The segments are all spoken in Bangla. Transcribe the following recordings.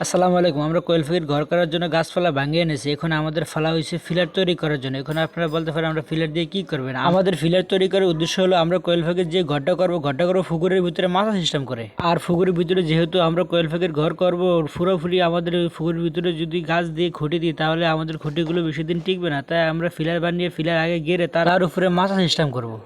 আসসালামু আলাইকুম। আমরা কোয়েল পাখির ঘর করার জন্য গাছপালা ভাঙিয়ে এনেছি। এখন আমাদের ফেলা হয়েছে ফিলার তৈরি করার জন্য। এখন আপনারা বলতে পারেন আমরা ফিলার দিয়ে কি করবেন। আমাদের ফিলার তৈরি করার উদ্দেশ্য হলো আমরা কোয়েল পাখির যে ঘরটা করবো পুকুরের ভিতরে মাথা সিস্টেম করে। আর পুকুরের ভিতরে যেহেতু আমরা কোয়েল পাখির ঘর করবো পুরোপুরি আমাদের ওই পুকুরের ভিতরে যদি গাছ দিয়ে খুঁটি দিই তাহলে আমাদের খুঁটিগুলো বেশি দিন টিকবে না। তাই আমরা ফিলার বানিয়ে ফিলার আগে গেড়ে তার উপরে মাথা সিস্টেম করবো।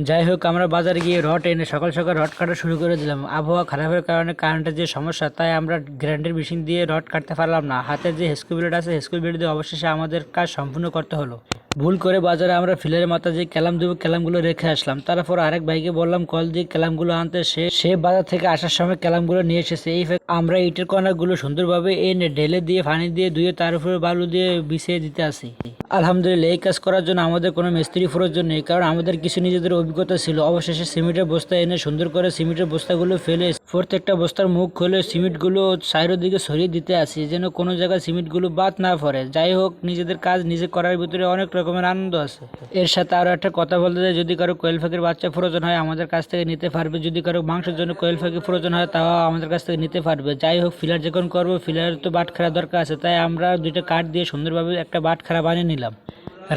যাই হোক, আমরা বাজারে গিয়ে রড এনে সকাল সকাল রড কাটা শুরু করে দিলাম। আবহাওয়া খারাপের কারণে কারেন্টের যে সমস্যা, তাই আমরা গ্রাইন্ডার মেশিন দিয়ে রড কাটতে পারলাম না। হাতের যে হেস্কো ব্লেড আছে, হেস্কো ব্লেড দিয়ে অবশেষে আমাদের কাজ সম্পূর্ণ করতে হলো। ভুল করে বাজারে আমরা ফিলের মাথা যে ক্যালাম দেবো ক্যালামগুলো রেখে আসলাম। তারপর আরেক ভাইকে বললাম কল দিয়ে ক্যালামগুলো আনতে। সে বাজার থেকে আসার সময় ক্যালামগুলো নিয়ে এসেছে। এই আমরা ইটের কণাগুলো সুন্দরভাবে এনে ঢেলে দিয়ে পানি দিয়ে ধুয়ে তার উপরে বালু দিয়ে বিছিয়ে দিতে আসি। আলহামদুলিল্লাহ, এই কাজ করার জন্য আমাদের কোনো মিস্ত্রি প্রয়োজন নেই, কারণ আমাদের কিছু নিজেদের অভিজ্ঞতা ছিল। অবশেষে সিমেন্টের বস্তা এনে সুন্দর করে সিমেন্টের বস্তাগুলো ফেলে প্রত্যেকটা বস্তার মুখ খুলে সিমেন্টগুলো সাইডের দিকে সরিয়ে দিতে আসি, যেন কোনো জায়গায় সিমেন্টগুলো বাদ না পড়ে। যাই হোক, নিজেদের কাজ নিজে করার ভিতরে অনেক রকমের আনন্দ আছে। এর সাথে আরও একটা কথা বলতে চাই, যদি কারো কোয়েল পাখির বাচ্চা প্রয়োজন হয় আমাদের কাছ থেকে নিতে পারবে। যদি কারো মাংসের জন্য কোয়েল পাখি প্রয়োজন হয় তাও আমাদের কাছ থেকে নিতে পারবে। যাই হোক, ফিলার যখন করবো ফিলার তো বাটখারা দরকার আছে, তাই আমরা দুইটা কাঠ দিয়ে সুন্দরভাবে একটা বাটখারা বানিয়ে নিলাম।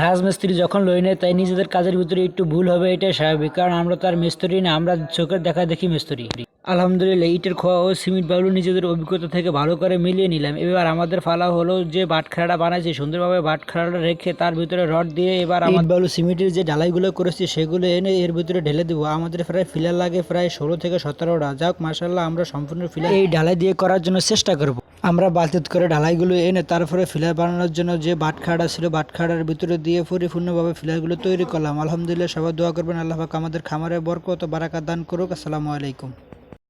রাজমিস্ত্রি যখন লই নেয় তাই নিজেদের কাজের ভিতরে একটু ভুল হবে, এটাই স্বাভাবিক, কারণ আমরা তো আর মিস্ত্রি না, আমরা চোখের দেখা দেখি মিস্ত্রি। আলহামদুলিল্লাহ, ইটের খোয়া ও সিমেন্ট বালু নিজেদের অভিজ্ঞতা থেকে ভালো করে মিলিয়ে নিলাম। এবার আমাদের ফালা হলো যে বাটখারাটা বানাইছি সুন্দরভাবে বাটখারাটা রেখে তার ভিতরে রড দিয়ে এবার আমার বালু সিমেন্টের যে ঢালাইগুলো করেছি সেগুলো এনে এর ভিতরে ঢেলে দেবো। আমাদের প্রায় ফিলার লাগে প্রায় 16 থেকে 17টা। যাক, মাশাআল্লাহ, আমরা সম্পূর্ণ ফিলার এই ঢালাই দিয়ে করার জন্য চেষ্টা করব। আমরা বালতিত করে ঢালাইগুলো এনে তারপরে ফিলার বানানোর জন্য যে বাটখারাটা ছিল বাটখারার ভিতরে দিয়ে পরিপূর্ণভাবে ফিলারগুলো তৈরি করলাম। আলহামদুলিল্লাহ, সবাই দোয়া করবেন আল্লাহ পাক আমাদের খামারে বরকত ও বারাকাত দান করুক। আসসালামু আলাইকুম।